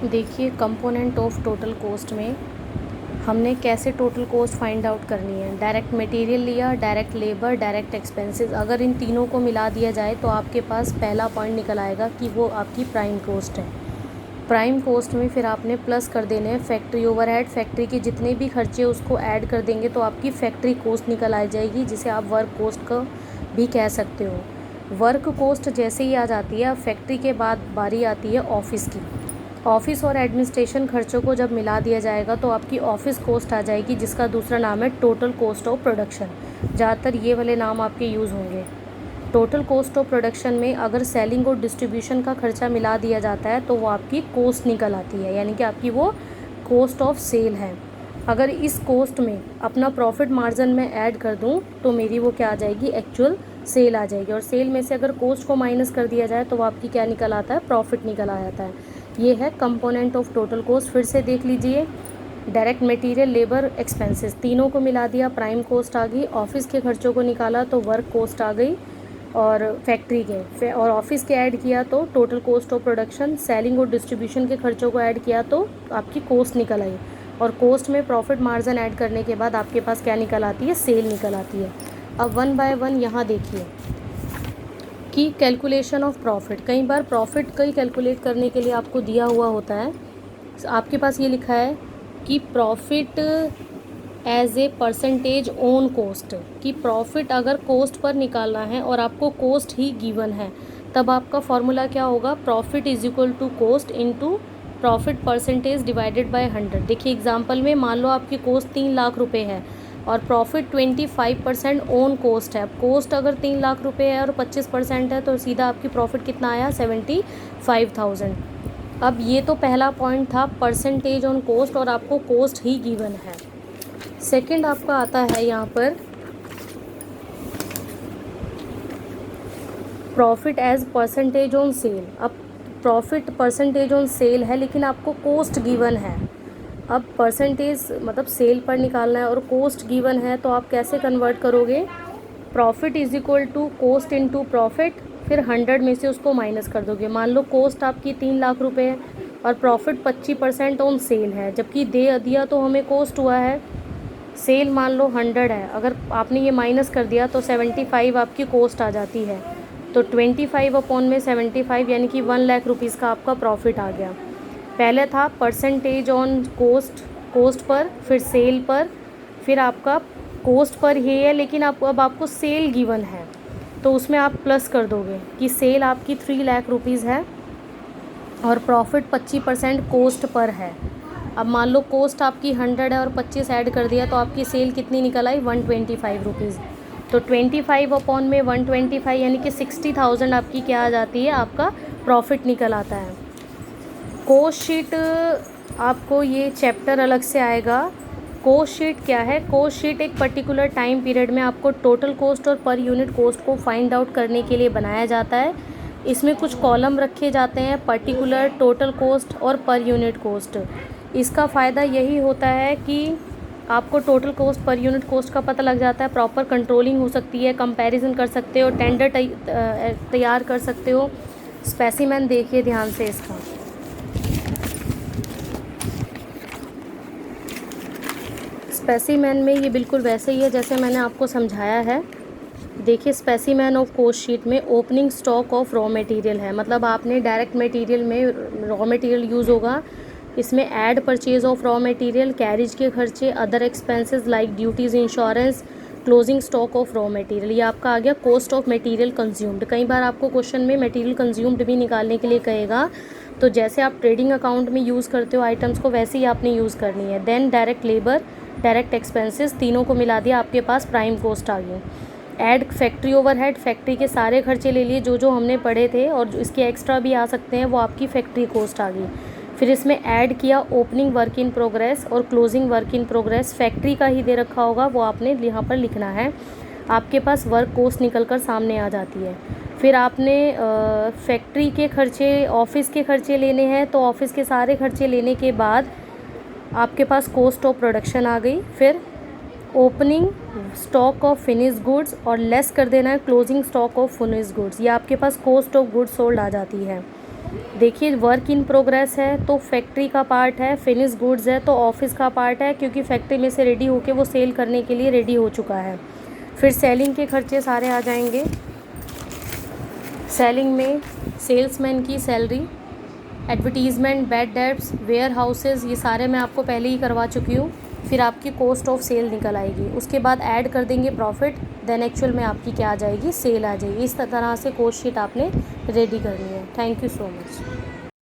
देखिए component of total cost में हमने कैसे टोटल कॉस्ट फाइंड आउट करनी है। डायरेक्ट मटेरियल लिया, डायरेक्ट लेबर, डायरेक्ट एक्सपेंसेस, अगर इन तीनों को मिला दिया जाए तो आपके पास पहला पॉइंट निकल आएगा कि वो आपकी प्राइम कॉस्ट है। प्राइम कॉस्ट में फिर आपने प्लस कर देने हैं फैक्ट्री ओवरहेड, फैक्ट्री के जितने भी खर्चे उसको ऐड कर देंगे तो आपकी फैक्ट्री कॉस्ट निकल आ जाएगी, जिसे आप वर्क कॉस्ट का भी कह सकते हो। वर्क कॉस्ट जैसे ही आ जाती है, फैक्ट्री के बाद बारी आती है ऑफिस की। ऑफिस और एडमिनिस्ट्रेशन खर्चों को जब मिला दिया जाएगा तो आपकी ऑफिस कॉस्ट आ जाएगी, जिसका दूसरा नाम है टोटल कॉस्ट ऑफ प्रोडक्शन। ज़्यादातर ये वाले नाम आपके यूज़ होंगे। टोटल कॉस्ट ऑफ प्रोडक्शन में अगर सेलिंग और डिस्ट्रीब्यूशन का खर्चा मिला दिया जाता है तो वो आपकी कॉस्ट निकल आती है, यानी कि आपकी वो कॉस्ट ऑफ सेल है। अगर इस कॉस्ट में अपना प्रॉफिट मार्जिन में ऐड कर दूं तो मेरी वो क्या आ जाएगी, एक्चुअल सेल आ जाएगी। और सेल में से अगर कॉस्ट को माइनस कर दिया जाए तो वो आपकी क्या निकल आता है, प्रॉफिट निकल आ जाता है। ये है कंपोनेंट ऑफ टोटल कॉस्ट। फिर से देख लीजिए, डायरेक्ट मटेरियल, लेबर, एक्सपेंसेस, तीनों को मिला दिया, प्राइम कॉस्ट आ गई। ऑफिस के खर्चों को निकाला तो वर्क कॉस्ट आ गई, और फैक्ट्री के और ऑफिस के ऐड किया तो total cost of production. Selling और डिस्ट्रीब्यूशन के खर्चों को ऐड किया तो आपकी कॉस्ट निकल आई, और कॉस्ट में प्रॉफिट मार्जिन ऐड करने के बाद आपके पास क्या निकल आती है, सेल निकल आती है। अब वन बाय वन यहाँ देखिए कि कैलकुलेशन ऑफ प्रॉफिट। कई बार प्रॉफिट कई कैलकुलेट करने के लिए आपको दिया हुआ होता है, आपके पास ये लिखा है कि profit as a percentage on cost, कि प्रॉफिट अगर कॉस्ट पर निकालना है और आपको कॉस्ट ही गिवन है, तब आपका फॉर्मूला क्या होगा, profit is equal to cost into profit percentage divided by 100। देखिए एग्जांपल में मान लो आपकी कॉस्ट 3 लाख रुपए है और प्रॉफिट 25% ऑन कॉस्ट है। कॉस्ट अगर 3 लाख रुपए है और 25% है तो सीधा आपकी प्रॉफिट कितना आया, 75,000। अब ये तो पहला पॉइंट था, परसेंटेज ऑन कॉस्ट, और आपको कॉस्ट ही गिवन है। सेकंड आपका आता है यहाँ पर profit as percentage on sale. अब प्रॉफिट परसेंटेज ऑन सेल है लेकिन आपको कॉस्ट गिवन है। अब परसेंटेज मतलब सेल पर निकालना है और कॉस्ट गिवन है, तो आप कैसे कन्वर्ट करोगे, profit is equal to cost into profit, फिर 100 में से उसको माइनस कर दोगे। मान लो कॉस्ट आपकी 3 लाख रुपए है और प्रॉफिट 25% ऑन सेल है, जबकि दे दिया तो हमें कॉस्ट हुआ है, सेल मान लो 100 है, अगर आपने ये माइनस कर दिया तो 75 आपकी कॉस्ट आ जाती है। तो 25 अपॉन में 75 यानी कि 1 लाख रुपीज़ का आपका प्रॉफिट आ गया। पहले था percentage on cost, cost per, फिर सेल पर, फिर आपका कॉस्ट पर ही है लेकिन अब आपको सेल गिवन है तो उसमें आप प्लस कर दोगे कि सेल आपकी 3 लाख रुपीज़ है और प्रॉफिट 25% कॉस्ट पर है। अब मान लो कॉस्ट आपकी 100 है और 25 ऐड कर दिया तो आपकी सेल कितनी निकल आई, 125 रुपीज़। तो 25 अपॉन में 125 यानी कि 60,000 आपकी क्या आ जाती है, आपका प्रॉफिट निकल आता है। कॉस्ट शीट आपको ये चैप्टर अलग से आएगा। कॉस्ट शीट क्या है, कॉस्ट शीट एक पर्टिकुलर टाइम पीरियड में आपको टोटल कॉस्ट और पर यूनिट कॉस्ट को फाइंड आउट करने के लिए बनाया जाता है। इसमें कुछ कॉलम रखे जाते हैं, पर्टिकुलर, टोटल कॉस्ट और पर यूनिट कॉस्ट। इसका फ़ायदा यही होता है कि आपको total cost, per unit cost का पता लग जाता है, प्रॉपर कंट्रोलिंग हो सकती है, कंपैरिजन कर सकते हो, टेंडर तैयार कर सकते हो। स्पेसिमेन देखिए ध्यान से इसका। स्पेसिमेन में ये बिल्कुल वैसे ही है जैसे मैंने आपको समझाया है। देखिए स्पेसिमेन ऑफ कॉस्ट शीट में opening stock of raw material है, मतलब आपने डायरेक्ट मटेरियल में रॉ मटेरियल यूज़ होगा, इसमें add purchase of raw material, carriage के खर्चे, other expenses like duties, insurance, closing stock of raw material. ये आपका आ गया कॉस्ट ऑफ मटेरियल कंज्यूम्ड। कई बार आपको क्वेश्चन में मटेरियल कंज्यूम्ड भी निकालने के लिए कहेगा, तो जैसे आप ट्रेडिंग अकाउंट में यूज़ करते हो आइटम्स को, वैसे ही आपने यूज़ करनी है। Then direct labour, direct expenses, तीनों को मिला दिया, आपके पास प्राइम कॉस्ट आ गई। ऐड फैक्ट्री ओवरहेड, फैक्ट्री के सारे खर्चे ले लिए जो जो हमने पढ़े थे और जो इसके एक्स्ट्रा भी आ सकते हैं, वो आपकी फैक्ट्री कॉस्ट आ गई। फिर इसमें ऐड किया ओपनिंग वर्क इन प्रोग्रेस और closing work in progress, factory का ही दे रखा होगा, वो आपने यहाँ पर लिखना है। आपके पास वर्क कॉस्ट निकल कर सामने आ जाती है। फिर आपने फैक्ट्री के खर्चे, ऑफिस के खर्चे लेने हैं, तो ऑफिस के सारे खर्चे लेने के बाद आपके पास कॉस्ट ऑफ प्रोडक्शन आ गई। फिर opening stock of finish goods और लेस कर देना है closing stock of finish goods, ये आपके पास कॉस्ट ऑफ गुड्स सोल्ड आ जाती है। देखिए वर्क इन प्रोग्रेस है तो फैक्ट्री का पार्ट है, फिनिश गुड्स है तो ऑफिस का पार्ट है, क्योंकि फैक्ट्री में से रेडी होके वो सेल करने के लिए रेडी हो चुका है। फिर सेलिंग के खर्चे सारे आ जाएंगे। सेलिंग में सेल्समैन की salary, advertisement, bad debts, warehouses, ये सारे मैं आपको पहले ही करवा चुकी हूँ। फिर आपकी कॉस्ट ऑफ सेल निकल आएगी, उसके बाद ऐड कर देंगे प्रॉफिट, देन एक्चुअल में आपकी क्या आ जाएगी, सेल आ जाएगी। इस तरह से कॉस्ट शीट आपने रेडी करनी है। Thank you so much.